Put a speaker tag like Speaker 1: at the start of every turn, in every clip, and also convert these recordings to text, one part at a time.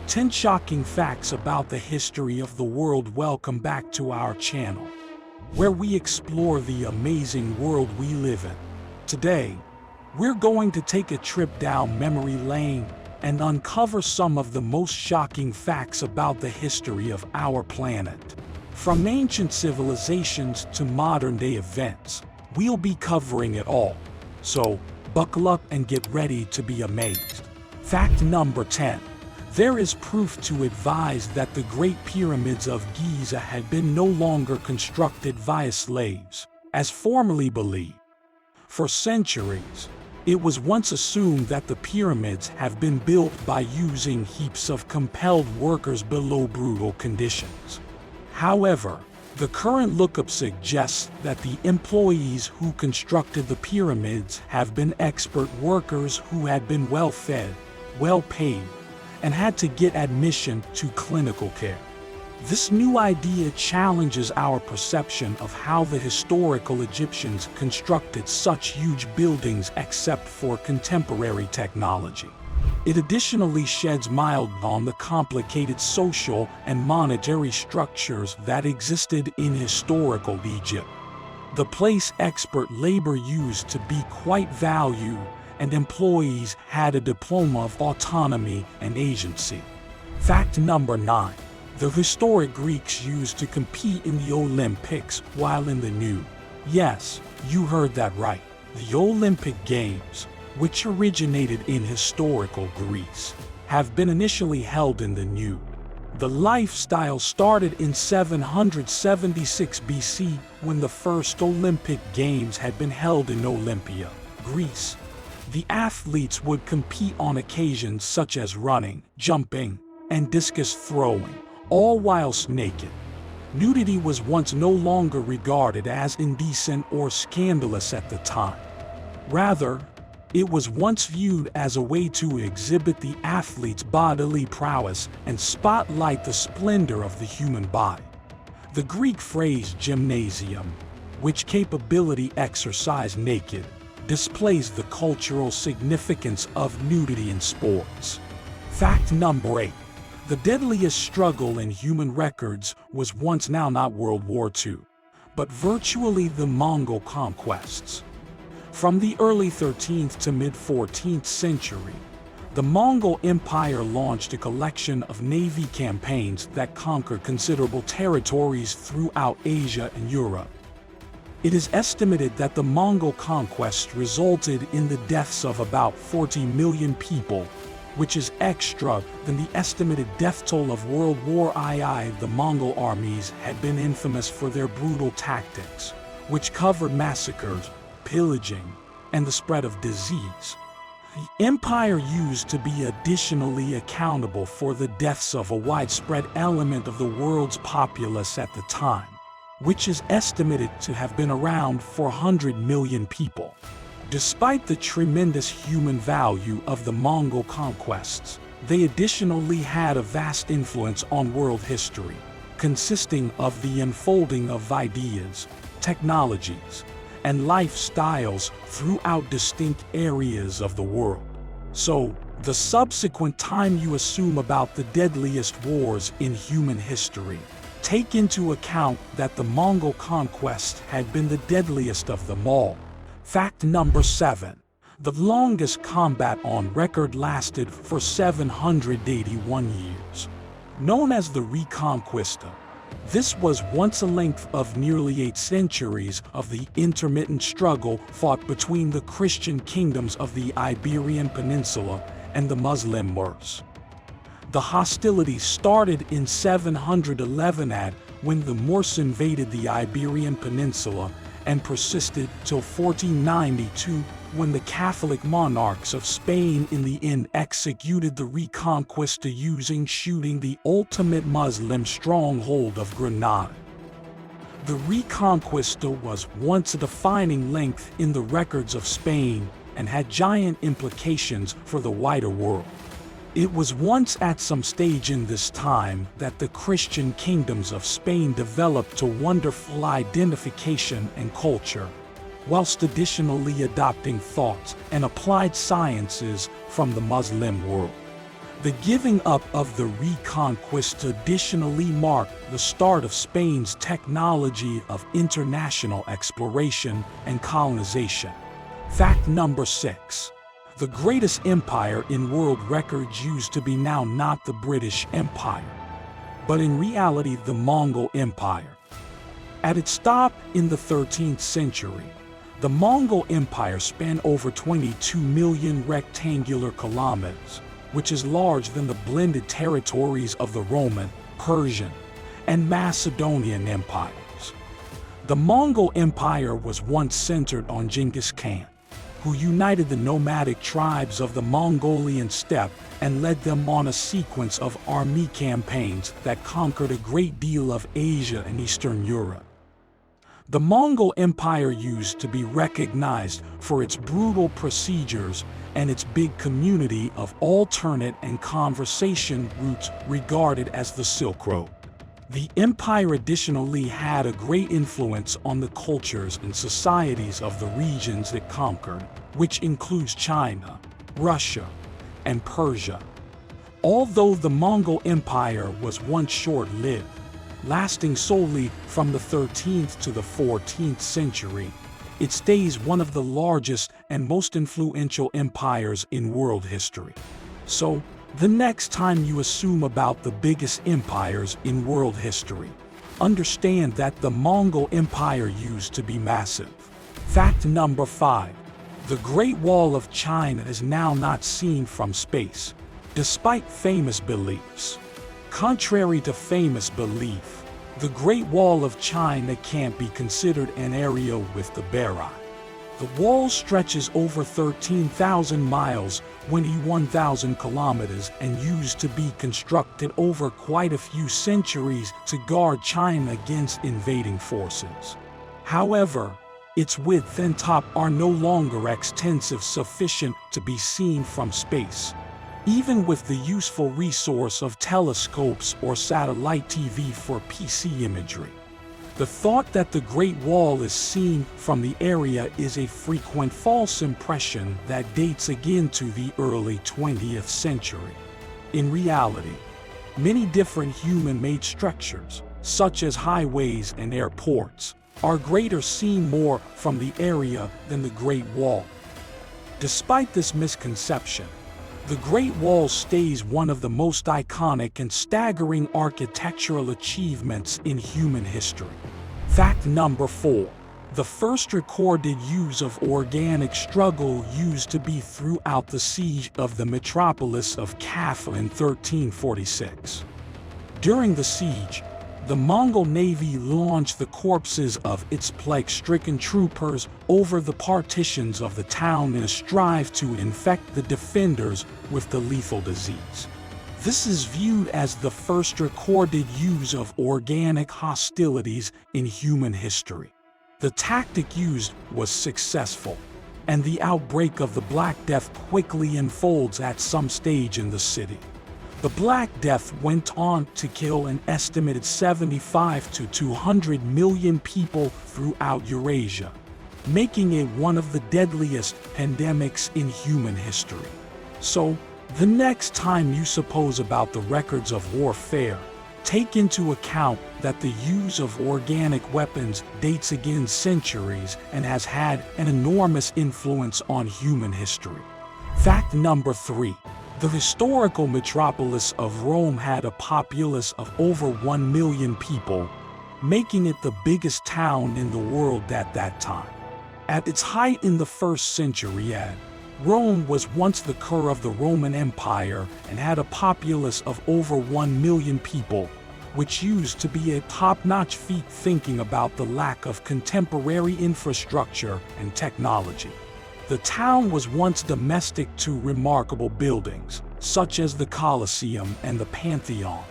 Speaker 1: 10 shocking facts about the history of the world. Welcome back to our channel, where we explore the amazing world we live in. Today, we're going to take a trip down memory lane and uncover some of the most shocking facts about the history of our planet. From ancient civilizations to modern-day events, we'll be covering it all. So, buckle up and get ready to be amazed. Fact number 10. There is proof to advise that the Great Pyramids of Giza had been no longer constructed via slaves, as formerly believed. For centuries, it was once assumed that the pyramids have been built by using heaps of compelled workers below brutal conditions. However, the current lookup suggests that the employees who constructed the pyramids have been expert workers who had been well-fed, well-paid, and had to get admission to clinical care. This new idea challenges our perception of how the historical Egyptians constructed such huge buildings except for contemporary technology. It additionally sheds light on the complicated social and monetary structures that existed in historical Egypt. The place expert labor used to be quite valued, and employees had a diploma of autonomy and agency. Fact number 9. The historic Greeks used to compete in the Olympics while in the nude. Yes, you heard that right. The Olympic Games, which originated in historical Greece, have been initially held in the nude. The lifestyle started in 776 BC when the first Olympic Games had been held in Olympia, Greece. The athletes would compete on occasions such as running, jumping, and discus throwing, all whilst naked. Nudity was once no longer regarded as indecent or scandalous at the time. Rather, it was once viewed as a way to exhibit the athlete's bodily prowess and spotlight the splendor of the human body. The Greek phrase gymnasium, which capability exercise naked, displays the cultural significance of nudity in sports. Fact number 8. The deadliest struggle in human records was once now not World War II, but virtually the Mongol conquests. From the early 13th to mid-14th century, the Mongol Empire launched a collection of navy campaigns that conquered considerable territories throughout Asia and Europe. It is estimated that the Mongol conquest resulted in the deaths of about 40 million people, which is extra than the estimated death toll of World War II. The Mongol armies had been infamous for their brutal tactics, which covered massacres, pillaging, and the spread of disease. The empire used to be additionally accountable for the deaths of a widespread element of the world's populace at the time, which is estimated to have been around 400 million people. Despite the tremendous human value of the Mongol conquests, they additionally had a vast influence on world history, consisting of the unfolding of ideas, technologies, and lifestyles throughout distinct areas of the world. So, the subsequent time you assume about the deadliest wars in human history, take into account that the Mongol conquest had been the deadliest of them all. Fact number 7. The longest combat on record lasted for 781 years. Known as the Reconquista, this was once a length of nearly 8 centuries of the intermittent struggle fought between the Christian kingdoms of the Iberian Peninsula and the Muslim Moors. The hostilities started in 711 AD when the Moors invaded the Iberian Peninsula and persisted till 1492 when the Catholic monarchs of Spain in the end executed the Reconquista using shooting the ultimate Muslim stronghold of Granada. The Reconquista was once a defining length in the records of Spain and had giant implications for the wider world. It was once at some stage in this time that the Christian kingdoms of Spain developed a wonderful identification and culture, whilst additionally adopting thoughts and applied sciences from the Muslim world. The giving up of the Reconquista traditionally marked the start of Spain's technology of international exploration and colonization. Fact number 6. The greatest empire in world records used to be now not the British Empire, but in reality the Mongol Empire. At its stop in the 13th century, the Mongol Empire spanned over 22 million rectangular kilometers, which is larger than the blended territories of the Roman, Persian, and Macedonian empires. The Mongol Empire was once centered on Genghis Khan, who united the nomadic tribes of the Mongolian steppe and led them on a sequence of army campaigns that conquered a great deal of Asia and Eastern Europe. The Mongol Empire used to be recognized for its brutal procedures and its big community of alternate and conversation routes regarded as the Silk Road. The empire additionally had a great influence on the cultures and societies of the regions it conquered, which includes China, Russia, and Persia. Although the Mongol Empire was once short-lived, lasting solely from the 13th to the 14th century, it stays one of the largest and most influential empires in world history. So, the next time you assume about the biggest empires in world history, understand that the Mongol Empire used to be massive. Fact number 5. The Great Wall of China is now not seen from space, despite famous beliefs. Contrary to famous belief, the Great Wall of China can't be considered an area with the bare eye. The wall stretches over 13,000 miles, 21,000 kilometers, and used to be constructed over quite a few centuries to guard China against invading forces. However, its width and top are no longer extensive sufficient to be seen from space, even with the useful resource of telescopes or satellite TV for PC imagery. The thought that the Great Wall is seen from the area is a frequent false impression that dates again to the early 20th century. In reality, many different human-made structures, such as highways and airports, are greater seen more from the area than the Great Wall. Despite this misconception, the Great Wall stays one of the most iconic and staggering architectural achievements in human history. Fact number 4. The first recorded use of organic struggle used to be throughout the siege of the Metropolis of Kaffa in 1346. During the siege, the Mongol Navy launched the corpses of its plague-stricken troopers over the partitions of the town in a strive to infect the defenders with the lethal disease. This is viewed as the first recorded use of organic hostilities in human history. The tactic used was successful, and the outbreak of the Black Death quickly unfolds at some stage in the city. The Black Death went on to kill an estimated 75 to 200 million people throughout Eurasia, making it one of the deadliest pandemics in human history. So, the next time you suppose about the records of warfare, take into account that the use of organic weapons dates again centuries and has had an enormous influence on human history. Fact number 3. The historical metropolis of Rome had a populace of over 1 million people, making it the biggest town in the world at that time. At its height in the 1st century AD, Rome was once the core of the Roman Empire and had a populace of over 1 million people, which used to be a top-notch feat thinking about the lack of contemporary infrastructure and technology. The town was once domestic to remarkable buildings, such as the Colosseum and the Pantheon,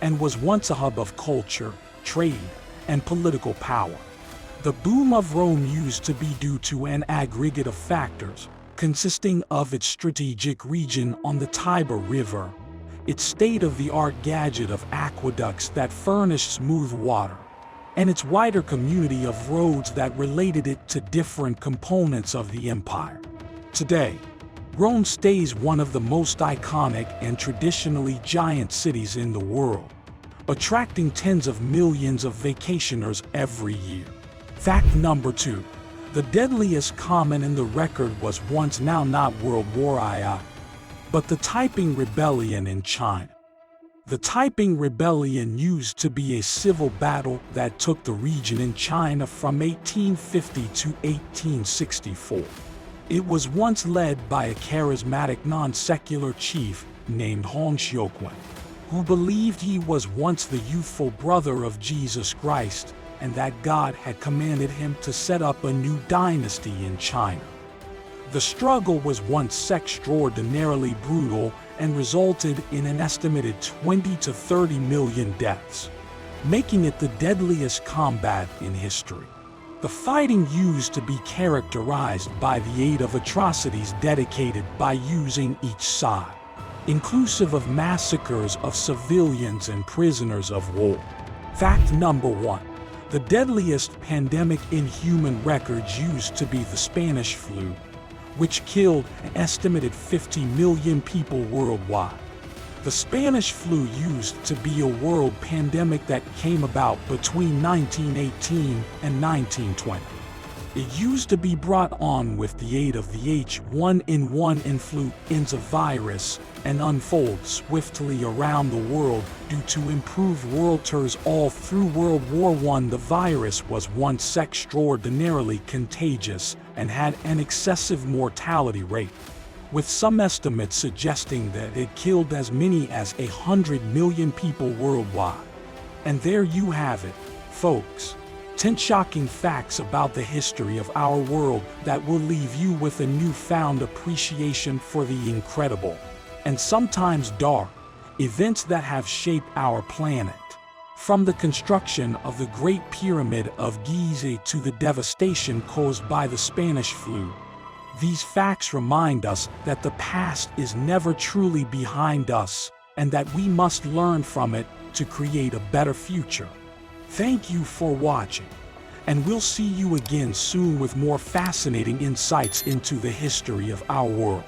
Speaker 1: and was once a hub of culture, trade, and political power. The boom of Rome used to be due to an aggregate of factors, consisting of its strategic region on the Tiber River, its state-of-the-art gadget of aqueducts that furnished smooth water, and its wider community of roads that related it to different components of the empire. Today, Rome stays one of the most iconic and traditionally giant cities in the world, attracting tens of millions of vacationers every year. Fact number 2. The deadliest comet in the record was once now not World War II, but the Taiping Rebellion in China. The Taiping Rebellion used to be a civil battle that took the region in China from 1850 to 1864. It was once led by a charismatic non-secular chief named Hong Xiuquan, who believed he was once the youthful brother of Jesus Christ and that God had commanded him to set up a new dynasty in China. The struggle was once extraordinarily brutal and resulted in an estimated 20 to 30 million deaths, making it the deadliest combat in history. The fighting used to be characterized by the 8 of atrocities dedicated by using each side, inclusive of massacres of civilians and prisoners of war. Fact number 1. The deadliest pandemic in human records used to be the Spanish flu, which killed an estimated 50 million people worldwide. The Spanish flu used to be a world pandemic that came about between 1918 and 1920. It used to be brought on with the aid of the H1N1 influenza virus and unfold swiftly around the world due to improved world tours all through World War I. The virus was once extraordinarily contagious and had an excessive mortality rate, with some estimates suggesting that it killed as many as 100 million people worldwide. And there you have it, folks. 10 shocking facts about the history of our world that will leave you with a newfound appreciation for the incredible, and sometimes dark, events that have shaped our planet. From the construction of the Great Pyramid of Giza to the devastation caused by the Spanish flu, these facts remind us that the past is never truly behind us, and that we must learn from it to create a better future. Thank you for watching, and we'll see you again soon with more fascinating insights into the history of our world.